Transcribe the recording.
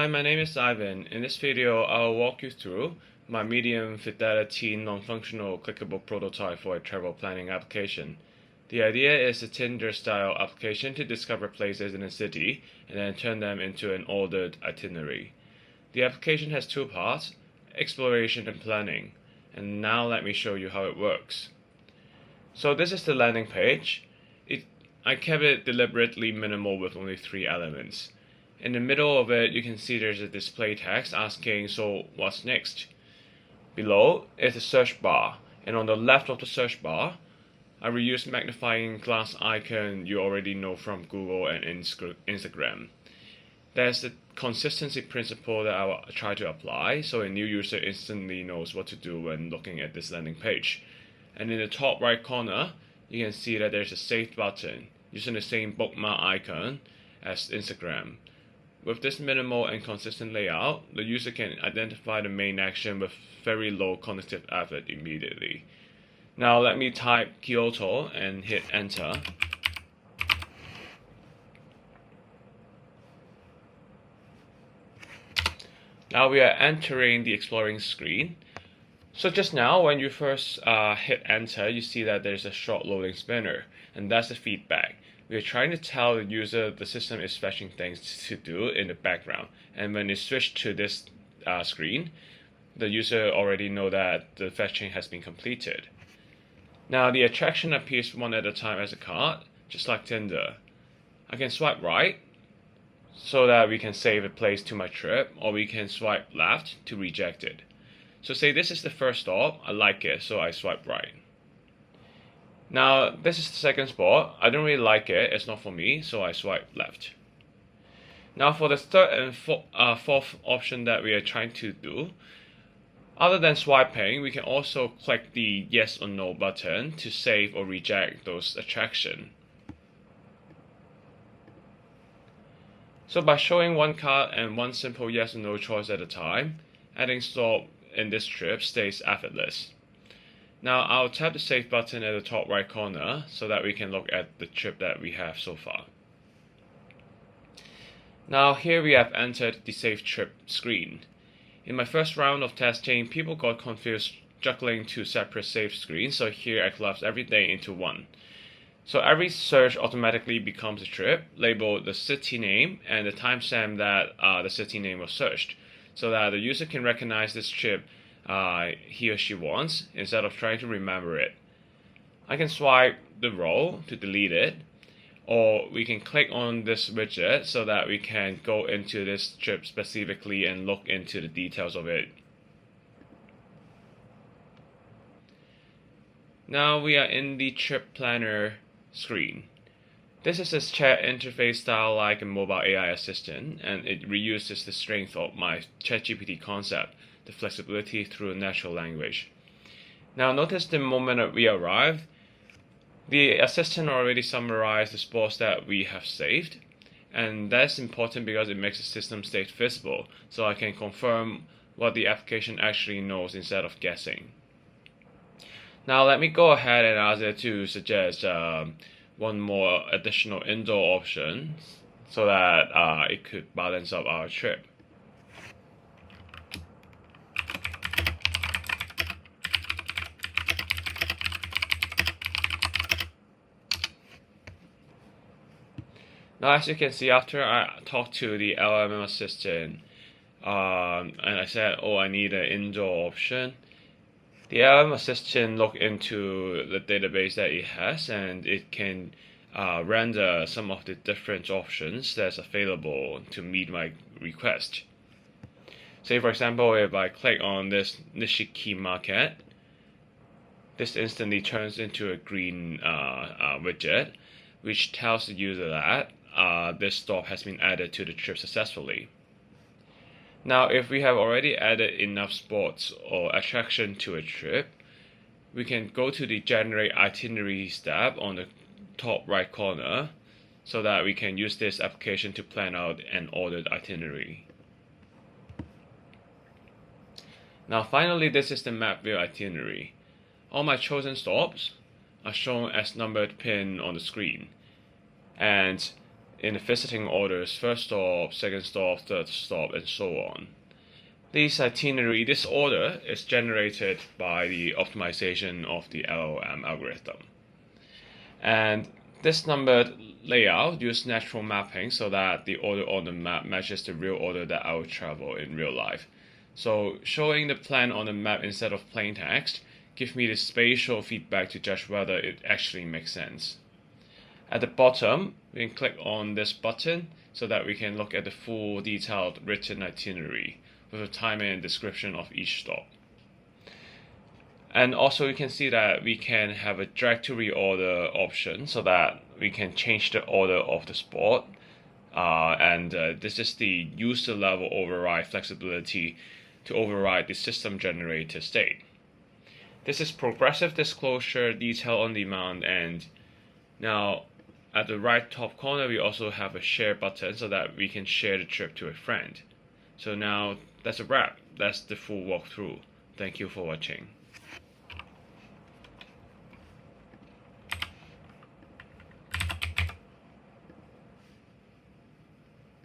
Hi, my name is Ivan. In this video, I'll walk you through my medium fidelity non-functional clickable prototype for a travel planning application. The idea is a Tinder style application to discover places in a city and then turn them into an ordered itinerary. The application has two parts, exploration and planning. And now let me show you how it works. So this is the landing page. I kept it deliberately minimal with only 3 elements. In the middle of it, you can see there's a display text asking, so what's next? Below is a search bar, and on the left of the search bar, I reused magnifying glass icon you already know from Google and Instagram. There's the consistency principle that I will try to apply, so a new user instantly knows what to do when looking at this landing page. And in the top right corner, you can see that there's a save button using the same bookmark icon as Instagram. With this minimal and consistent layout, the user can identify the main action with very low cognitive effort immediately. Now let me type Kyoto and hit enter. Now we are entering the exploring screen. So just now, when you first hit enter, you see that there's a short loading spinner, and that's the feedback. We are trying to tell the user the system is fetching things to do in the background, and when you switch to this screen, the user already know that the fetching has been completed. Now the attraction appears one at a time as a card, just like Tinder. I can swipe right, so that we can save a place to my trip, or we can swipe left to reject it. So say this is the first stop, I like it, so I swipe right. Now this is the second spot, I don't really like it, it's not for me, so I swipe left. Now for the third and fourth option that we are trying to do, other than swiping, we can also click the yes or no button to save or reject those attractions. So by showing one card and one simple yes or no choice at a time, adding stop in this trip stays effortless. Now I'll tap the save button at the top right corner so that we can look at the trip that we have so far. Now here we have entered the save trip screen. In my first round of testing, people got confused juggling two separate save screens, so here I collapsed everything into one. So every search automatically becomes a trip, labeled the city name and the timestamp that the city name was searched, so that the user can recognize this trip he or she wants instead of trying to remember it. I can swipe the row to delete it, or we can click on this widget so that we can go into this trip specifically and look into the details of it. Now we are in the trip planner screen. This is a chat interface style like a mobile AI assistant, and it reuses the strength of my ChatGPT concept, the flexibility through natural language. Now notice the moment that we arrive, the assistant already summarized the spots that we have saved, and that's important because it makes the system state visible, so I can confirm what the application actually knows instead of guessing. Now let me go ahead and ask it to suggest one more additional indoor option so that it could balance up our trip. Now as you can see, after I talked to the LLM assistant and I said, oh, I need an indoor option, the LLM assistant looked into the database that it has, and it can render some of the different options that's available to meet my request. Say for example, if I click on this Nishiki market, this instantly turns into a green widget, which tells the user that this stop has been added to the trip successfully. Now, if we have already added enough spots or attraction to a trip, we can go to the Generate Itineraries tab on the top right corner so that we can use this application to plan out an ordered itinerary. Now finally, this is the map view itinerary. All my chosen stops are shown as numbered pin on the screen, and in the visiting orders, first stop, second stop, third stop, and so on. This order is generated by the optimization of the LLM algorithm. And this numbered layout uses natural mapping so that the order on the map matches the real order that I would travel in real life. So showing the plan on the map instead of plain text gives me the spatial feedback to judge whether it actually makes sense. At the bottom, we can click on this button so that we can look at the full detailed written itinerary with a timing and description of each stop. And also you can see that we can have a drag to reorder option so that we can change the order of the spot. This is the user level override flexibility to override the system generated state. This is progressive disclosure, detail on demand, and now at the right top corner we also have a share button so that we can share the trip to a friend. So now that's a wrap. That's the full walkthrough. Thank you for watching.